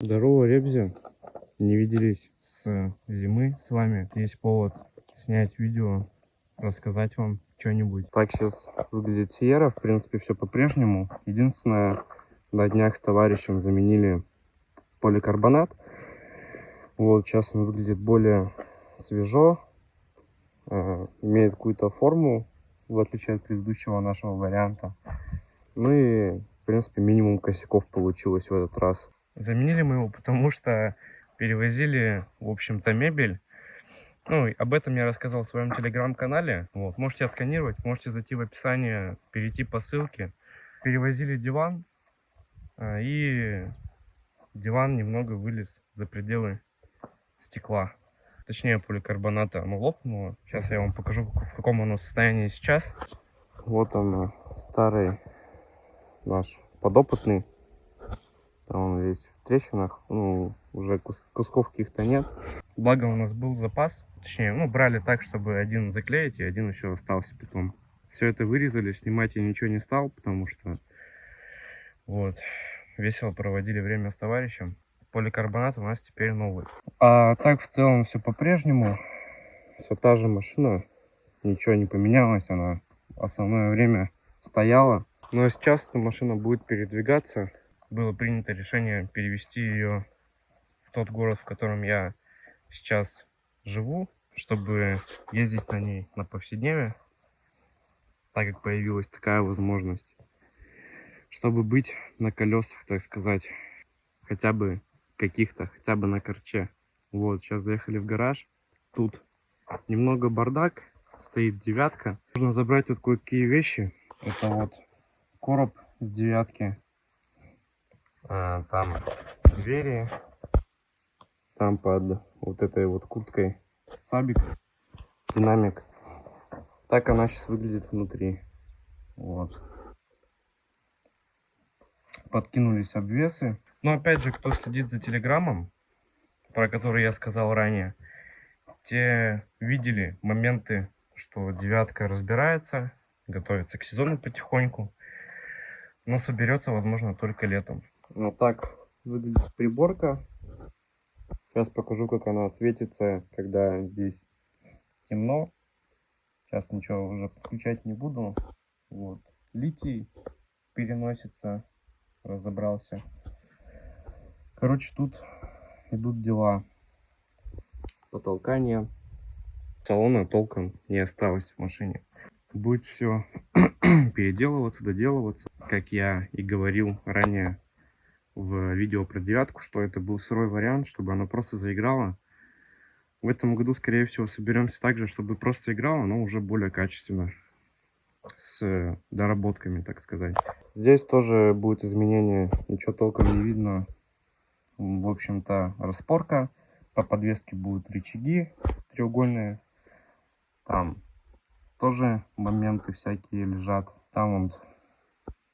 Здорово, ребзя. Не виделись с зимы с вами. Есть повод снять видео, рассказать вам что-нибудь. Так сейчас выглядит Сиера. В принципе, все по-прежнему. Единственное, на днях с товарищем заменили поликарбонат. Вот, сейчас он выглядит более свежо. Имеет какую-то форму, в отличие от предыдущего нашего варианта. Ну и, в принципе, минимум косяков получилось в этот раз. Заменили мы его, потому что перевозили, в общем-то, мебель. Ну, об этом я рассказал в своем телеграм-канале. Вот, можете отсканировать, можете зайти в описание, перейти по ссылке. Перевозили диван, и диван немного вылез за пределы стекла. Точнее, поликарбоната, оно лопнуло. Сейчас я вам покажу, в каком оно состоянии сейчас. Вот он, старый наш подопытный. Он весь в трещинах, ну, уже кусков каких-то нет. Благо у нас был запас, точнее, ну, брали так, чтобы один заклеить, и один еще остался потом. Все это вырезали, снимать я ничего не стал, потому что вот, весело проводили время с товарищем. Поликарбонат у нас теперь новый. А так в целом все по-прежнему. Все та же машина, ничего не поменялось, она основное время стояла. Но сейчас эта машина будет передвигаться. Было принято решение перевести ее в тот город, в котором я сейчас живу, чтобы ездить на ней на повседневе, так как появилась такая возможность, чтобы быть на колесах, так сказать, хотя бы каких-то, хотя бы на корче. Вот, сейчас заехали в гараж, тут немного бардак, стоит девятка. Нужно забрать вот кое-какие вещи. Это вот короб с девятки. Там двери, там под вот этой вот курткой сабик, динамик. Так она сейчас выглядит внутри. Вот. Подкинулись обвесы. Но опять же, кто следит за телеграммом, про который я сказал ранее, те видели моменты, что девятка разбирается, готовится к сезону потихоньку, но соберется, возможно, только летом. Вот так выглядит приборка. Сейчас покажу, как она светится, когда здесь темно. Сейчас ничего уже подключать не буду. Вот. Литий переносится, разобрался. Короче, тут идут дела. Потолкание. Салона толком не осталось в машине. Будет все переделываться, доделываться. Как я и говорил ранее в видео про девятку, что это был сырой вариант, чтобы она просто заиграла. В этом году, скорее всего, соберемся так же, чтобы просто играла, но уже более качественно, с доработками, так сказать. Здесь тоже будет изменение, ничего толком не видно. В общем-то, распорка. По подвеске будут рычаги треугольные. Там тоже моменты всякие лежат. Там вот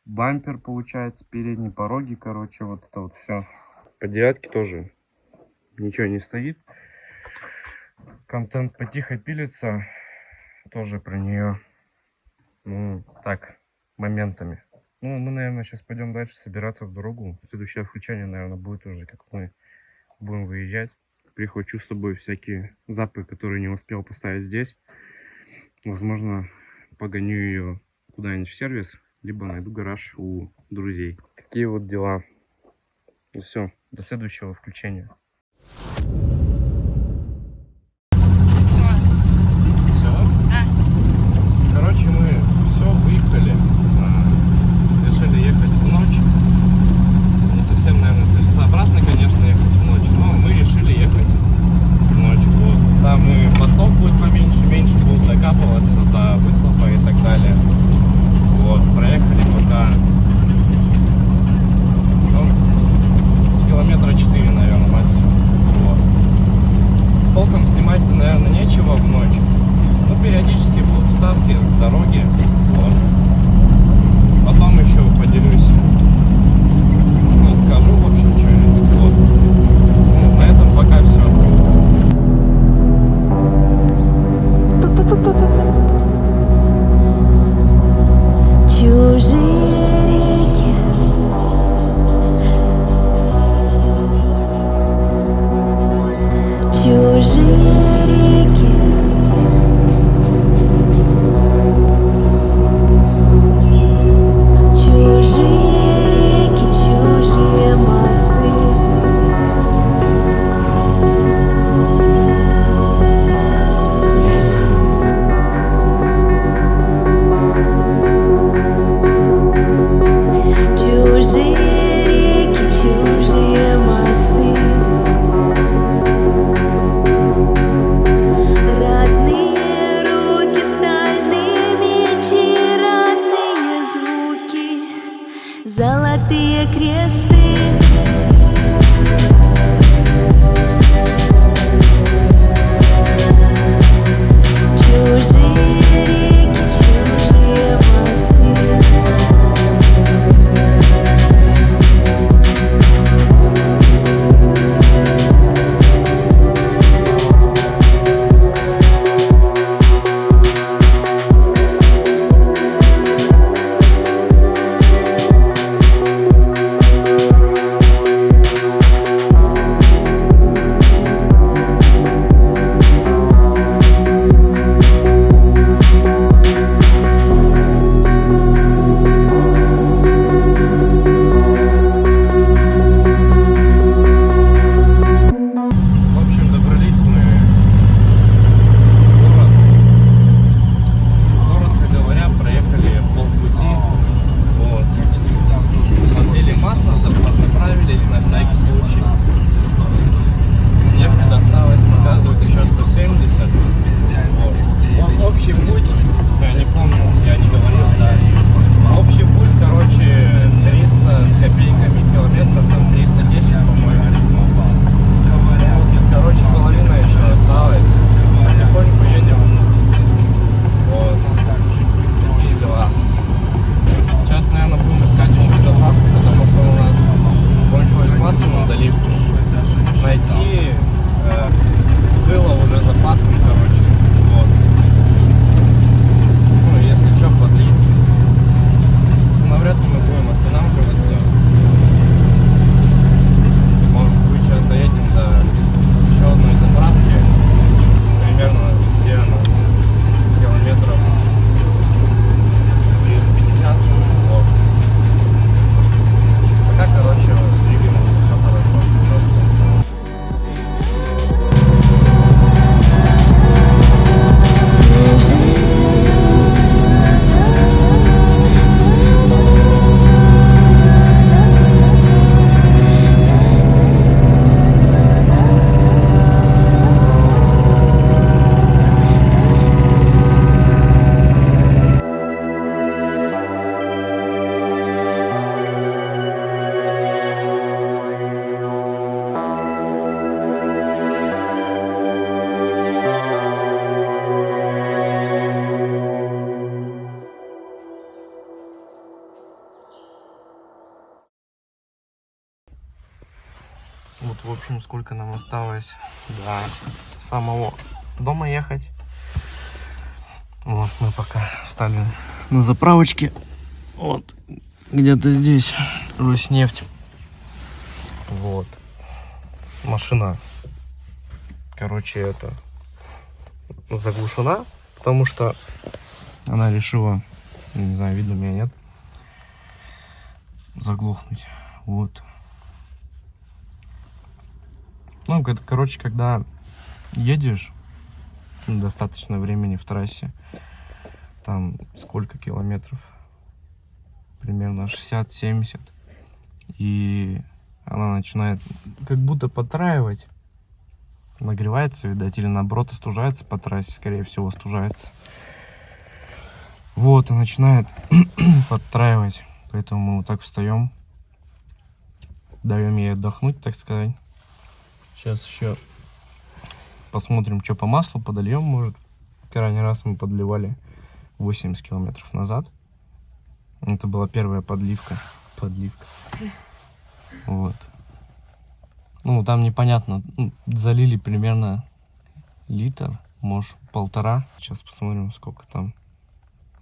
бампер, получается, передние пороги, короче, вот это вот все. По девятке тоже ничего не стоит. Контент потихо пилится, тоже про нее, ну, так, моментами. Ну, мы, наверное, сейчас пойдем дальше собираться в дорогу. Следующее включение, наверное, будет уже, как мы будем выезжать. Прихвачу с собой всякие запы, которые не успел поставить здесь. Возможно, погоню ее куда-нибудь в сервис, либо найду гараж у друзей. Такие вот дела. Ну все, до следующего включения. Все. Все? Да. Короче, мы все выехали. Решили ехать в ночь. Не совсем, наверное, целесообразно, конечно, ехать в ночь, но мы решили ехать в ночь. Вот. Там и постов будет поменьше, меньше будут докапываться до выхлопа и так далее. Вот, проехали пока, ну, километра 4, наверное, максимум. черные кресты. Чужие реки, чужие мосты. В общем, добрались мы в город. Коротко говоря, проехали полпути. Вот. Смотрели масло, заправились на всякий случай. Мне предосталось, наказывают еще 170. Вот. Общий путь, я не помню, я не говорил, да. Общий путь, короче, 300 с копейками километров, там 310, по-моему. Короче, половина еще осталась. Потихоньку едем. Вот. Такие дела. Сейчас, наверное, будем искать еще заправку, потому что у нас кончилось масло на доливку. Найти было уже запасом, короче. Вот. Ну, если что, подлить. Навряд ли мы будем останавливаться. Может быть, сейчас доедем до еще одной заправки, примерно где она, километров 350. Вот. Пока, короче, двигаем, все хорошо. Вот, в общем, сколько нам осталось до самого дома ехать. Вот, мы пока встали на заправочке. Вот, где-то здесь Роснефть. Вот. Машина, короче, это заглушена, потому что она решила, не знаю, видно меня, нет, заглохнуть. Вот. Ну, короче, когда едешь достаточно времени в трассе, там сколько километров, примерно 60-70, и она начинает как будто подтраивать, нагревается, видать, или наоборот остужается по трассе, скорее всего остужается. Вот, и начинает подтраивать, поэтому мы вот так встаем, даем ей отдохнуть, так сказать. Сейчас еще посмотрим, что по маслу подольем, может. Крайний раз мы подливали 80 километров назад. Это была первая подливка. Вот. Ну, там непонятно. Залили примерно литр, может, 1,5. Сейчас посмотрим, сколько там.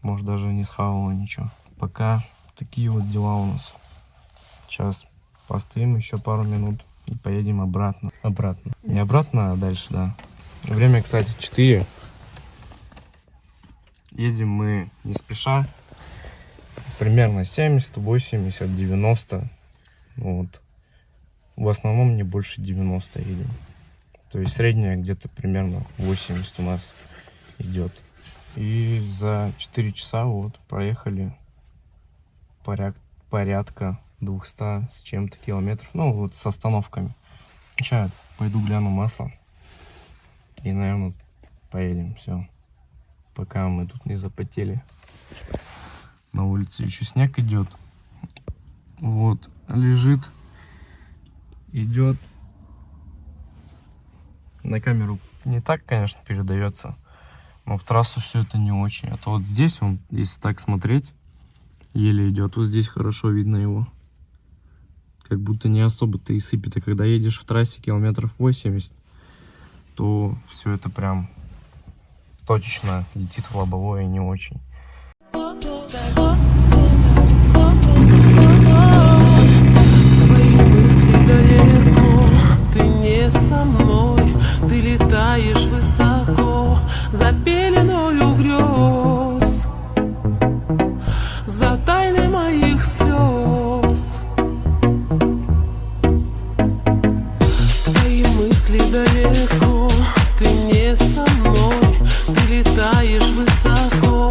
Может, даже не схавало ничего. Пока такие вот дела у нас. Сейчас постоим еще пару минут и поедем обратно. Не обратно, а дальше, да. Время, кстати, 4. Едем мы не спеша. Примерно 70, 80, 90. Вот. В основном не больше 90 едем. То есть средняя где-то примерно 80 у нас идет. И за 4 часа вот проехали порядка 200 с чем-то километров. Ну вот с остановками. Сейчас пойду гляну масло. И, наверное, поедем. Все. Пока мы тут не запотели. На улице еще снег идет. Вот. лежит, идет. На камеру не так, конечно, передается, но в трассу все это не очень. А то вот здесь он, если так смотреть, еле идет. Вот здесь хорошо видно его. Как будто не особо-то и сыпет. А когда едешь в трассе километров 80, то все это прям точечно летит в лобовое не очень. Твои мысли далеко, ты не со мной, ты летаешь высоко, за пеленою грез, за тайной моих слез. Твои мысли далеко, ты не со мной, ты летаешь высоко,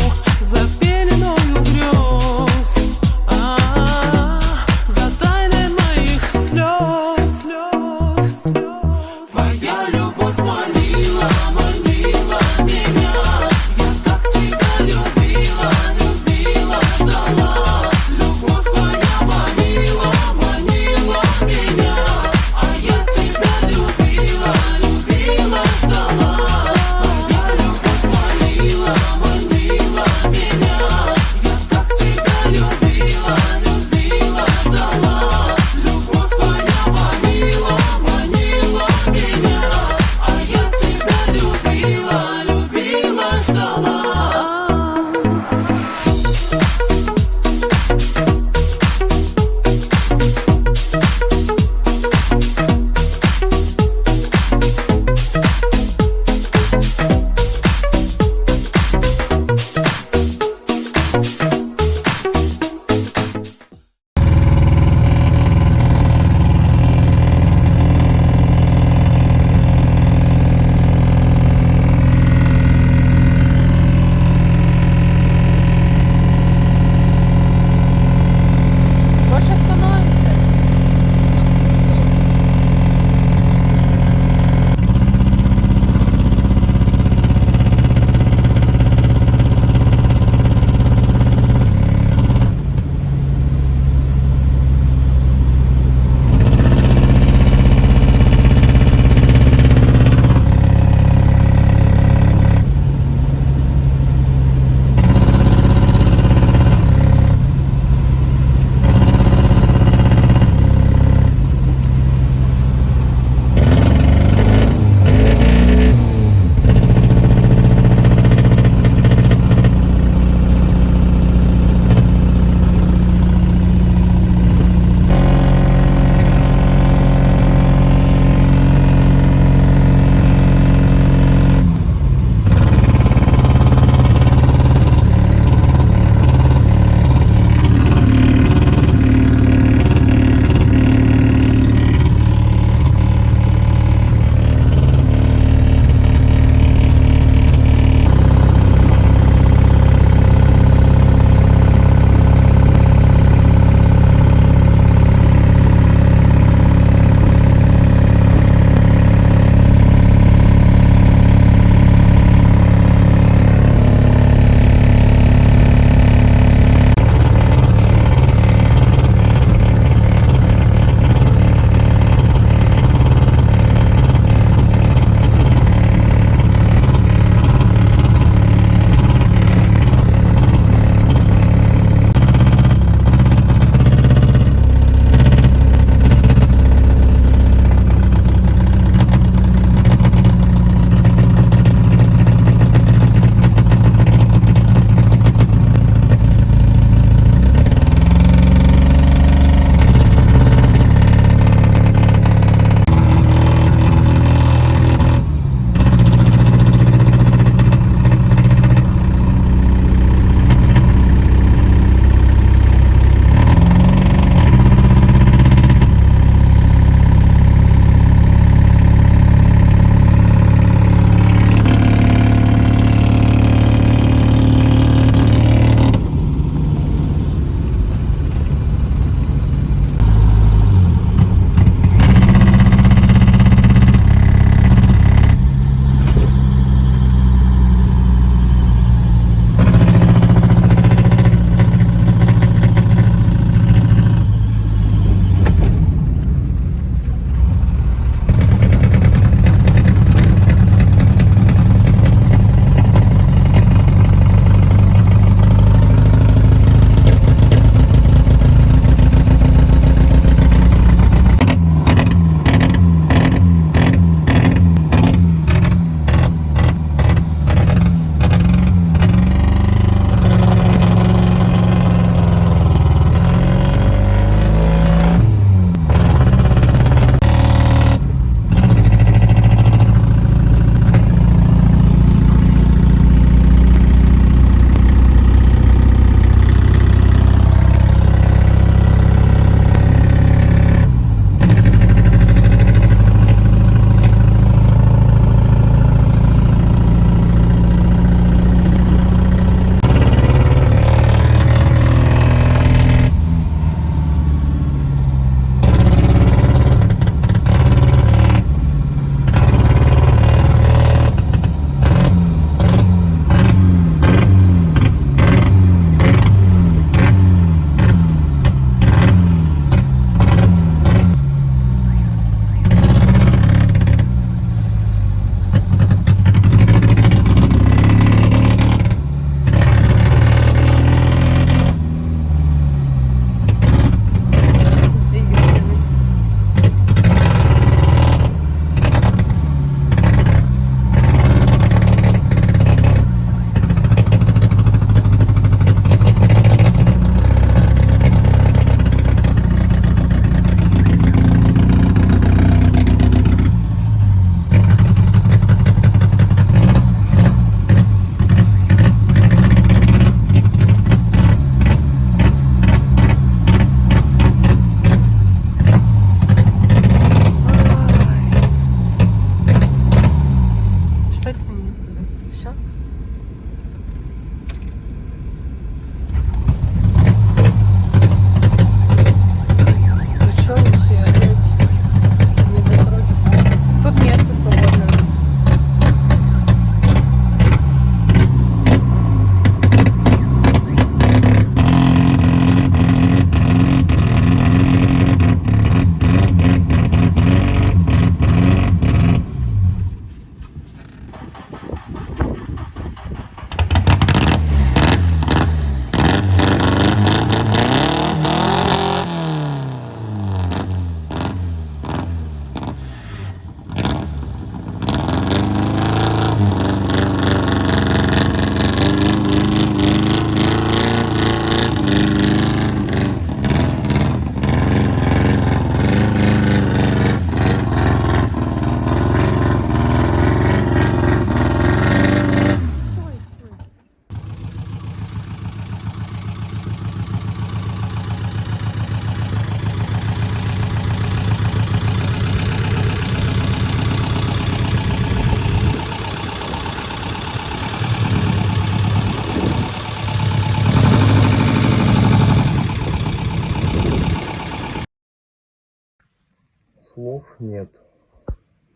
слов нет.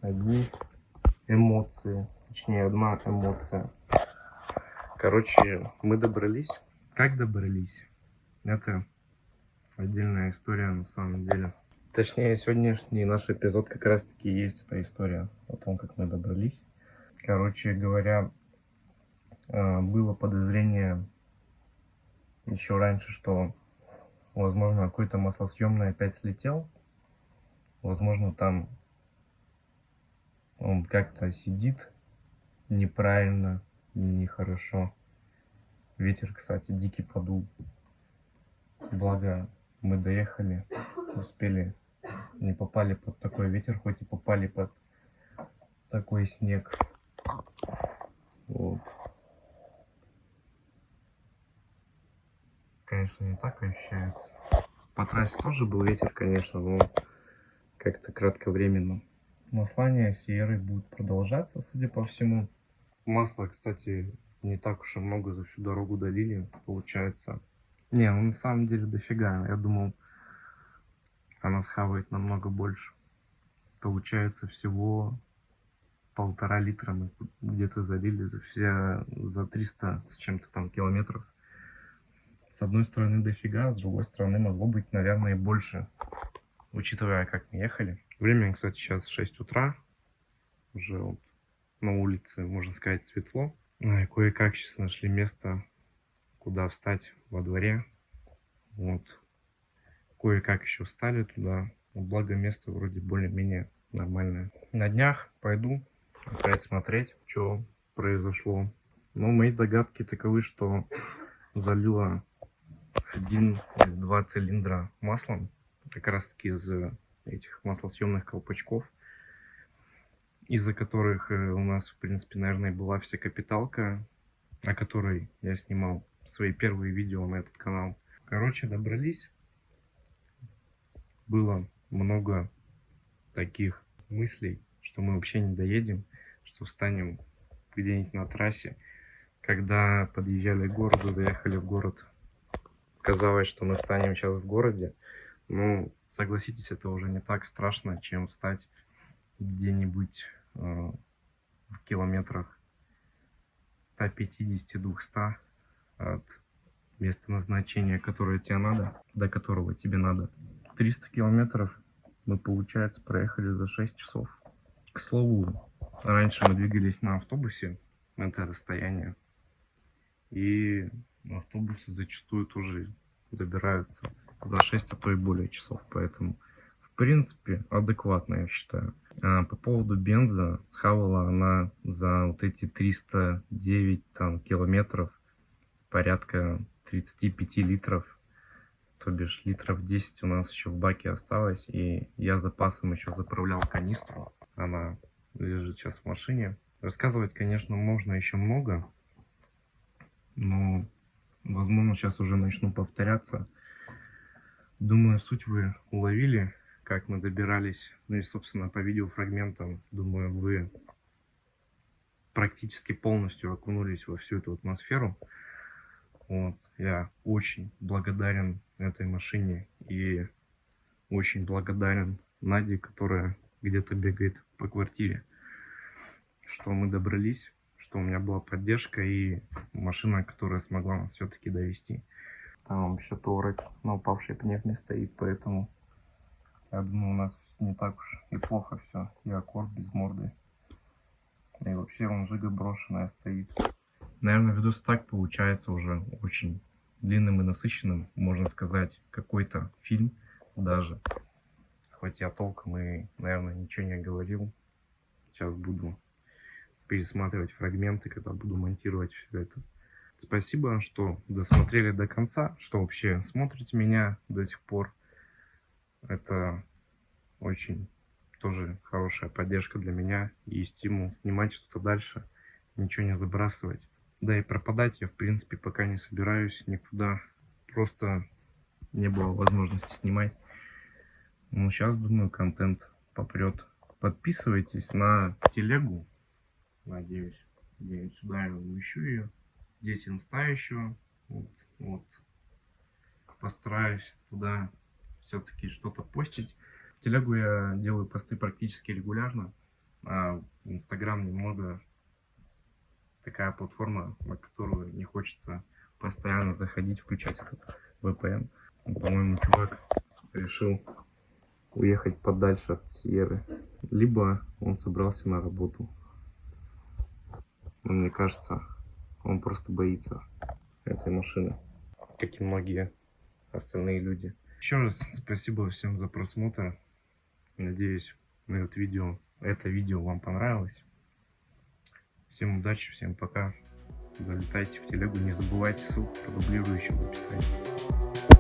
Одни эмоции. Точнее, одна эмоция. Короче, мы добрались. Как добрались? Это отдельная история на самом деле. Точнее, сегодняшний наш эпизод как раз таки есть эта история о том, как мы добрались. Короче говоря, было подозрение еще раньше, что, возможно, какой-то маслосъемный опять слетел. Возможно, там он как-то сидит неправильно, нехорошо. Ветер, кстати, дикий подул. Благо, мы доехали, успели, не попали под такой ветер, хоть и попали под такой снег. Вот. Конечно, не так ощущается. По трассе тоже был ветер, конечно, но как-то кратковременно. Маслание Сиерры будет продолжаться, судя по всему. Масла, кстати, не так уж и много за всю дорогу долили, получается. Не, ну на самом деле дофига. Я думал, она схавает намного больше. Получается всего 1,5 литра мы где-то залили за 300 с чем-то там километров. С одной стороны дофига, с другой стороны могло быть, наверное, и больше, учитывая, как мы ехали. Время, кстати, сейчас 6 утра. Уже вот на улице, можно сказать, светло. Кое-как сейчас нашли место, куда встать во дворе. Вот. Кое-как еще встали туда. Благо место вроде более-менее нормальное. На днях пойду опять смотреть, что произошло. Но мои догадки таковы, что залила 1 или 2 цилиндра маслом. Как раз таки из этих маслосъемных колпачков, из-за которых у нас, в принципе, наверное, была вся капиталка, о которой я снимал свои первые видео на этот канал. Короче, добрались. Было много таких мыслей, что мы вообще не доедем, что встанем где-нибудь на трассе. Когда подъезжали к городу, заехали в город, казалось, что мы встанем сейчас в городе. Ну, согласитесь, это уже не так страшно, чем встать где-нибудь в километрах 150-200 от места назначения, которое тебе надо, до которого тебе надо. 300 километров мы, получается, проехали за 6 часов. К слову, раньше мы двигались на автобусе на это расстояние, и автобусы зачастую тоже добираются за 6, а то и более часов, поэтому, в принципе, адекватно, я считаю. По поводу бенза, схавала она за вот эти 309 там, километров порядка 35 литров. То бишь литров 10 у нас еще в баке осталось, и я запасом еще заправлял канистру. Она лежит сейчас в машине. Рассказывать, конечно, можно еще много, но, возможно, сейчас уже начну повторяться. Думаю, суть вы уловили, как мы добирались. Ну и, собственно, по видеофрагментам, думаю, вы практически полностью окунулись во всю эту атмосферу. Вот. Я очень благодарен этой машине и очень благодарен Наде, которая где-то бегает по квартире, что мы добрались, что у меня была поддержка и машина, которая смогла нас все-таки довести. Там еще торок на упавшей пневме стоит, поэтому я думаю, у нас не так уж и плохо все. И аккорд без морды. И вообще вон Жига брошенная стоит. Наверное, видос так получается уже очень длинным и насыщенным, можно сказать, какой-то фильм даже. Хоть я толком и, наверное, ничего не говорил. Сейчас буду пересматривать фрагменты, когда буду монтировать все это. Спасибо, что досмотрели до конца, что вообще смотрите меня до сих пор. Это очень тоже хорошая поддержка для меня и стимул снимать что-то дальше, ничего не забрасывать. Да и пропадать я, в принципе, пока не собираюсь никуда. Просто не было возможности снимать. Ну, сейчас, думаю, контент попрет. Подписывайтесь на телегу. Надеюсь, где-нибудь сюда я умещу ее. Здесь инста еще. Вот. Постараюсь туда все-таки что-то постить. В телегу я делаю посты практически регулярно, а Инстаграм немного такая платформа, на которую не хочется постоянно заходить, включать этот VPN. По-моему, чувак решил уехать подальше от Сьерры. Либо он собрался на работу. Но мне кажется, он просто боится этой машины, как и многие остальные люди. Еще раз спасибо всем за просмотр. Надеюсь, это видео вам понравилось. Всем удачи, всем пока. Залетайте в телегу, не забывайте ссылку продублирую еще в описании.